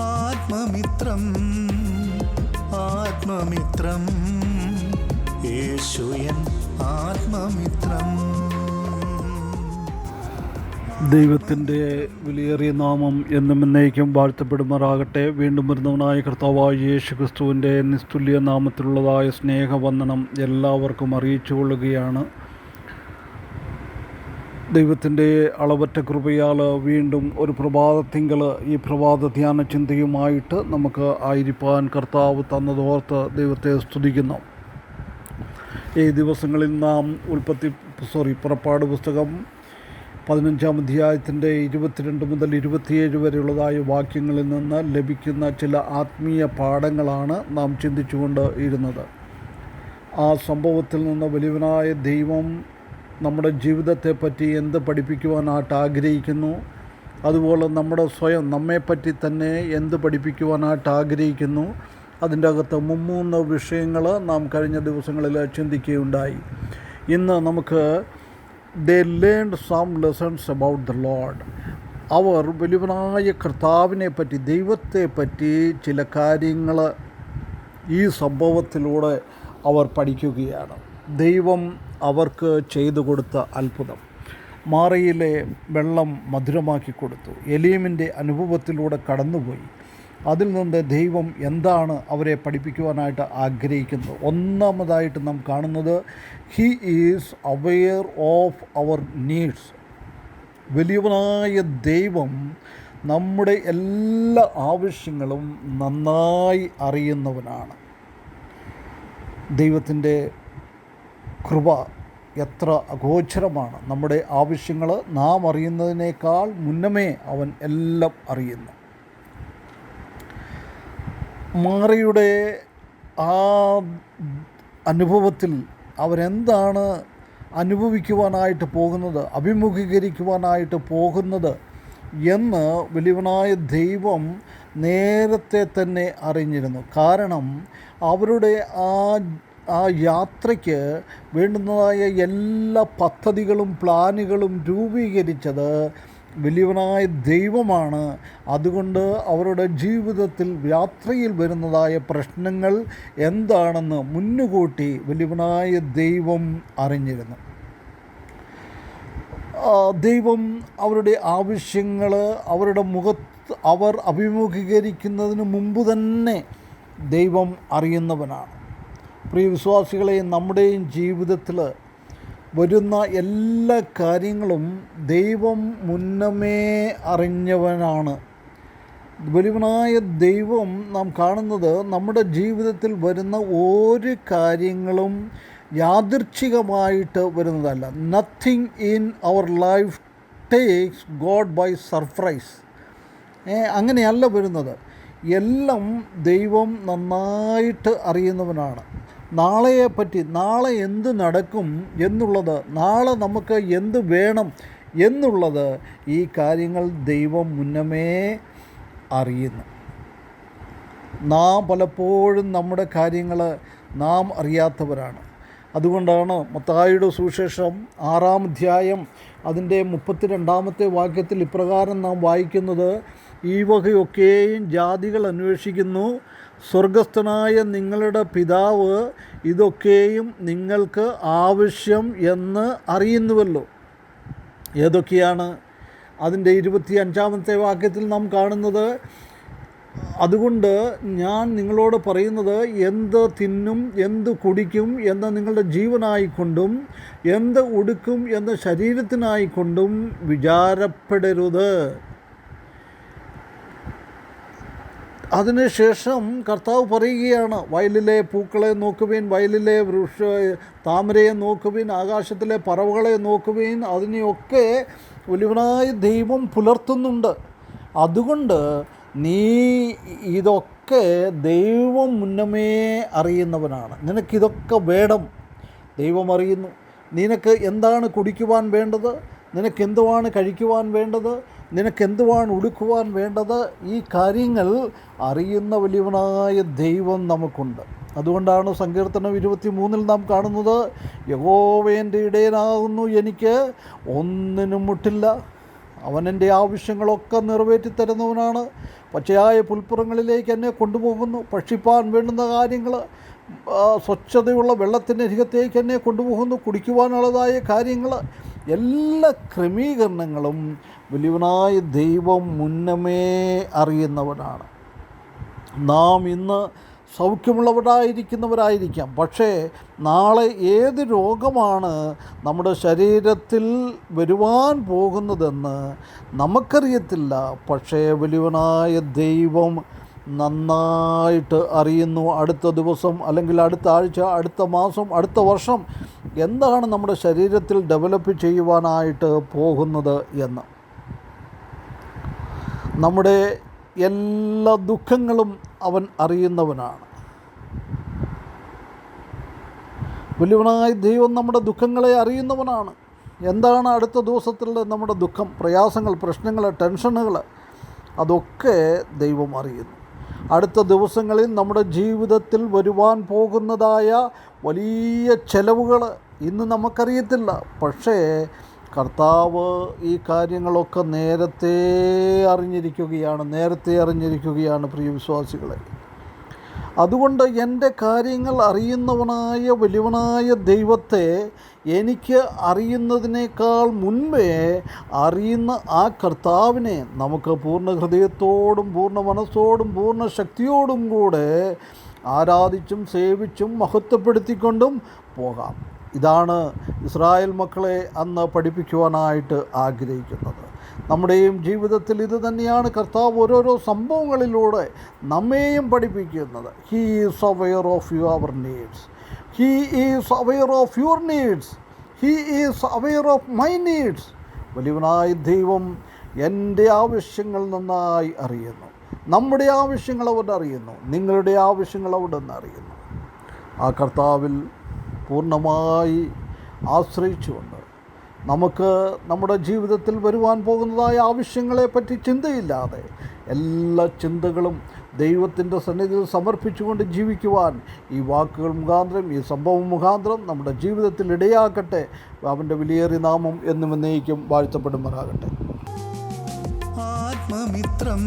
ആത്മമിത്രം ആത്മമിത്രം യേശുയൻ ആത്മമിത്രം. ദൈവത്തിൻ്റെ വിലയേറിയ നാമം എന്നും എന്നേക്കും വാഴ്ത്തപ്പെടുമാറാകട്ടെ. വീണ്ടും വരുന്നവനായ കർത്താവായ യേശു ക്രിസ്തുവിൻ്റെ നിസ്തുല്യ നാമത്തിലുള്ളതായ സ്നേഹവന്ദനം എല്ലാവർക്കും അറിയിച്ചു കൊള്ളുകയാണ്. ദൈവത്തിൻ്റെ അളവറ്റ കൃപയാൽ വീണ്ടും ഒരു പ്രഭാതത്തിങ്കൾ ഈ പ്രഭാത ധ്യാന ചിന്തയുമായിട്ട് നമുക്ക് ആയിരിക്കാൻ കർത്താവ് തന്നതോർത്ത് ദൈവത്തെ സ്തുതിക്കുന്നു. ഈ ദിവസങ്ങളിൽ നാം പുറപ്പാട് പുസ്തകം 15-ാം അധ്യായത്തിൻ്റെ 22 മുതൽ 27 വരെയുള്ളതായ വാക്യങ്ങളിൽ നിന്ന് ലഭിക്കുന്ന ചില ആത്മീയ പാഠങ്ങളാണ് നാം ചിന്തിച്ചുകൊണ്ട് ഇരുന്നത്. ആ സംഭവത്തിൽ നിന്ന് വലിയവനായ ദൈവം നമ്മുടെ ജീവിതത്തെപ്പറ്റി എന്ത് പഠിപ്പിക്കുവാനായിട്ട് ആഗ്രഹിക്കുന്നു, അതുപോലെ നമ്മുടെ നമ്മെപ്പറ്റി തന്നെ എന്ത് പഠിപ്പിക്കുവാനായിട്ട് ആഗ്രഹിക്കുന്നു, അതിൻ്റെ അകത്ത് 3 വിഷയങ്ങൾ നാം കഴിഞ്ഞ ദിവസങ്ങളിൽ ചിന്തിക്കുകയുണ്ടായി. ഇന്ന് നമുക്ക് they learned some lessons about the Lord. അവർ വലിയവനായ കർത്താവിനെ പറ്റി, ദൈവത്തെപ്പറ്റി ചില കാര്യങ്ങൾ ഈ സംഭവത്തിലൂടെ അവർ പഠിക്കുകയാണ്. ദൈവം അവർക്ക് ചെയ്തു കൊടുത്ത അത്ഭുതം, മാറയിലെ വെള്ളം മധുരമാക്കി കൊടുത്തു, എലീമിൻ്റെ അനുഭവത്തിലൂടെ കടന്നുപോയി. അതിൽ നിന്ന് ദൈവം എന്താണ് അവരെ പഠിപ്പിക്കുവാനായിട്ട് ആഗ്രഹിക്കുന്നത്? ഒന്നാമതായിട്ട് നാം കാണുന്നത്, he is aware of our needs. വലിയവനായ ദൈവം നമ്മുടെ എല്ലാ ആവശ്യങ്ങളും നന്നായി അറിയുന്നവനാണ്. ദൈവത്തിൻ്റെ കൃപ എത്ര അഗോചരമാണ്! നമ്മുടെ ആവശ്യങ്ങൾ നാം അറിയുന്നതിനേക്കാൾ മുന്നമേ അവൻ എല്ലാം അറിയുന്നു. മാറിയുടെ ആ അനുഭവത്തിൽ അവരെന്താണ് അനുഭവിക്കുവാനായിട്ട് പോകുന്നത്, അഭിമുഖീകരിക്കുവാനായിട്ട് പോകുന്നത് എന്ന് വലിയവനായ ദൈവം നേരത്തെ തന്നെ അറിഞ്ഞിരുന്നു. കാരണം അവരുടെ ആ യാത്രയ്ക്ക് വേണ്ടുന്നതായ എല്ലാ പദ്ധതികളും പ്ലാനുകളും രൂപീകരിച്ചത് വലിയവനായ ദൈവമാണ്. അതുകൊണ്ട് അവരുടെ ജീവിതത്തിൽ യാത്രയിൽ വരുന്നതായ പ്രശ്നങ്ങൾ എന്താണെന്ന് മുന്നുകൂട്ടി വലിയവനായ ദൈവം അറിഞ്ഞിരുന്നു. ദൈവം അവരുടെ ആവശ്യങ്ങൾ അവർ അഭിമുഖീകരിക്കുന്നതിന് മുമ്പ് തന്നെ ദൈവം അറിയുന്നവനാണ്. പ്രിയ വിശ്വാസികളെ, നമ്മുടെയും ജീവിതത്തിൽ വരുന്ന എല്ലാ കാര്യങ്ങളും ദൈവം മുന്നമേ അറിഞ്ഞവനാണ്. വലിയവനായ ദൈവം നാം കാണുന്നത് നമ്മുടെ ജീവിതത്തിൽ വരുന്ന ഒരു കാര്യങ്ങളും യാദൃച്ഛികമായിട്ട് വരുന്നതല്ല. Nothing in our life takes God by surprise. അങ്ങനെയല്ല വരുന്നത്. എല്ലാം ദൈവം നന്നായിട്ട് അറിയുന്നവനാണ്. നാളെയെപ്പറ്റി, നാളെ എന്ത് നടക്കും എന്നുള്ളത്, നാളെ നമുക്ക് എന്ത് വേണം എന്നുള്ളത്, ഈ കാര്യങ്ങൾ ദൈവം മുന്നമേ അറിയുന്നു. നാം പലപ്പോഴും നമ്മുടെ കാര്യങ്ങൾ നാം അറിയാത്തവരാണ്. അതുകൊണ്ടാണ് മത്തായിയുടെ സുവിശേഷം 6-ാം അധ്യായം അതിൻ്റെ 32-ാമത്തെ വാക്യത്തിൽ ഇപ്രകാരം നാം വായിക്കുന്നത്, ഈ വകയൊക്കെയും ജാതികൾ അന്വേഷിക്കുന്നു, സ്വർഗസ്ഥനായ നിങ്ങളുടെ പിതാവ് ഇതൊക്കെയും നിങ്ങൾക്ക് ആവശ്യം എന്ന് അറിയുന്നുവല്ലോ. ഏതൊക്കെയാണ്? അതിൻ്റെ 25-ാമത്തെ വാക്യത്തിൽ നാം കാണുന്നത്, അതുകൊണ്ട് ഞാൻ നിങ്ങളോട് പറയുന്നത്, എന്ത് തിന്നും എന്ത് കുടിക്കും എന്ന് നിങ്ങളുടെ ജീവനായിക്കൊണ്ടും എന്ത് ഉടുക്കും എന്ന് ശരീരത്തിനായിക്കൊണ്ടും വിചാരപ്പെടരുത്. അതിനുശേഷം കർത്താവ് പറയുകയാണ്, വയലിലെ പൂക്കളെ നോക്കുവിൻ, വയലിലെ താമരയെ നോക്കുവിൻ, ആകാശത്തിലെ പറവകളെ നോക്കുവിൻ, അതിനെയൊക്കെ വലിയവനായ ദൈവം പുലർത്തുന്നുണ്ട്. അതുകൊണ്ട് നീ ഇതൊക്കെ ദൈവം മുന്നമേ അറിയുന്നവനാണ്. നിനക്കിതൊക്കെ വേണം, ദൈവം അറിയുന്നു. നിനക്ക് എന്താണ് കുടിക്കുവാൻ വേണ്ടത്, നിനക്കെന്തുവാണ് കഴിക്കുവാൻ വേണ്ടത്, നിനക്കെന്തുവാണ് ഉടുക്കുവാൻ വേണ്ടത്, ഈ കാര്യങ്ങൾ അറിയുന്ന വലിയവനായ ദൈവം നമുക്കുണ്ട്. അതുകൊണ്ടാണ് സങ്കീർത്തനം 23-ൽ നാം കാണുന്നത്, യഹോവ എൻ്റെ ഇടയനാകുന്നു, എനിക്ക് ഒന്നിനും മുട്ടില്ല. അവൻ എൻ്റെ ആവശ്യങ്ങളൊക്കെ നിറവേറ്റി തരുന്നവനാണ്. പച്ചയായ പുൽപ്പുറങ്ങളിലേക്ക് എന്നെ കൊണ്ടുപോകുന്നു. ഭക്ഷിപ്പാൻ വേണ്ടുന്ന കാര്യങ്ങൾ, സ്വച്ഛതയുള്ള വെള്ളത്തിൻ്റെ അരികത്തേക്ക് എന്നെ കൊണ്ടുപോകുന്നു. കുടിക്കുവാനുള്ളതായ കാര്യങ്ങൾ, എല്ലാ ക്രമീകരണങ്ങളും വലിയവനായ ദൈവം മുന്നമേ അറിയുന്നവനാണ്. നാം ഇന്ന് സൗഖ്യമുള്ളവരായിരിക്കുന്നവരായിരിക്കാം, പക്ഷേ നാളെ ഏത് രോഗമാണ് നമ്മുടെ ശരീരത്തിൽ വരുവാൻ പോകുന്നതെന്ന് നമുക്കറിയത്തില്ല. പക്ഷേ വലിയവനായ ദൈവം നന്നായിട്ട് അറിയുന്നു. അടുത്ത ദിവസം, അല്ലെങ്കിൽ അടുത്ത ആഴ്ച, അടുത്ത മാസം, അടുത്ത വർഷം എന്താണ് നമ്മുടെ ശരീരത്തിൽ ഡെവലപ്പ് ചെയ്യുവാനായിട്ട് പോകുന്നത് എന്ന്. നമ്മുടെ എല്ലാ ദുഃഖങ്ങളും അവൻ അറിയുന്നവനാണ്. വലിയവനായ ദൈവം നമ്മുടെ ദുഃഖങ്ങളെ അറിയുന്നവനാണ്. എന്താണ് അടുത്ത ദിവസത്തിൽ നമ്മുടെ ദുഃഖം, പ്രയാസങ്ങൾ, പ്രശ്നങ്ങൾ, ടെൻഷനുകൾ, അതൊക്കെ ദൈവം അറിയുന്നു. അടുത്ത ദിവസങ്ങളിൽ നമ്മുടെ ജീവിതത്തിൽ വരുവാൻ പോകുന്നതായ വലിയ ചെലവുകൾ ഇന്ന് നമുക്കറിയത്തില്ല. പക്ഷേ കർത്താവ് ഈ കാര്യങ്ങളൊക്കെ നേരത്തെ അറിഞ്ഞിരിക്കുകയാണ് പ്രിയ വിശ്വാസികളെ. അതുകൊണ്ട് എൻ്റെ കാര്യങ്ങൾ അറിയുന്നവനായ വലിയവനായ ദൈവത്തെ എനിക്ക് അറിയുന്നതിനേക്കാൾ മുൻപേ അറിയുന്ന ആ കർത്താവിനെ നമുക്ക് പൂർണ്ണ ഹൃദയത്തോടും പൂർണ്ണ മനസ്സോടും പൂർണ്ണ ശക്തിയോടും കൂടെ ആരാധിച്ചും സേവിച്ചും മഹത്വപ്പെടുത്തിക്കൊണ്ടും പോകാം. ഇതാണ് ഇസ്രായേൽ മക്കളെ അന്ന് പഠിപ്പിക്കുവാനായിട്ട് ആഗ്രഹിക്കുന്നത്. നമ്മുടെയും ജീവിതത്തിൽ ഇത് തന്നെയാണ് കർത്താവ് ഓരോരോ സംഭവങ്ങളിലൂടെ നമ്മെയും പഠിപ്പിക്കുന്നത്. He is aware of your needs. He is aware of your needs. He is aware of my needs. വലിയവനായ ദൈവം എൻ്റെ ആവശ്യങ്ങൾ നന്നായി അറിയുന്നു. നമ്മുടെ ആവശ്യങ്ങൾ അവിടെ അറിയുന്നു. നിങ്ങളുടെ ആവശ്യങ്ങൾ അവിടെ നിന്ന് അറിയുന്നു. ആ കർത്താവിൽ പൂർണ്ണമായി ആശ്രയിച്ചുകൊണ്ട് നമുക്ക് നമ്മുടെ ജീവിതത്തിൽ വരുവാൻ പോകുന്നതായ ആവശ്യങ്ങളെപ്പറ്റി ചിന്തയില്ലാതെ എല്ലാ ചിന്തകളും ദൈവത്തിൻ്റെ സന്നിധിയിൽ സമർപ്പിച്ചുകൊണ്ട് ജീവിക്കുവാൻ ഈ വാക്കുകൾ മുഖാന്തരം, ഈ സംഭവം മുഖാന്തരം നമ്മുടെ ജീവിതത്തിൽ ഇടയാക്കട്ടെ. അവൻ്റെ വിലയേറിയ നാമം എന്നും എന്നേക്കും വാഴ്ത്തപ്പെടുമാറാകട്ടെ. ആത്മമിത്രം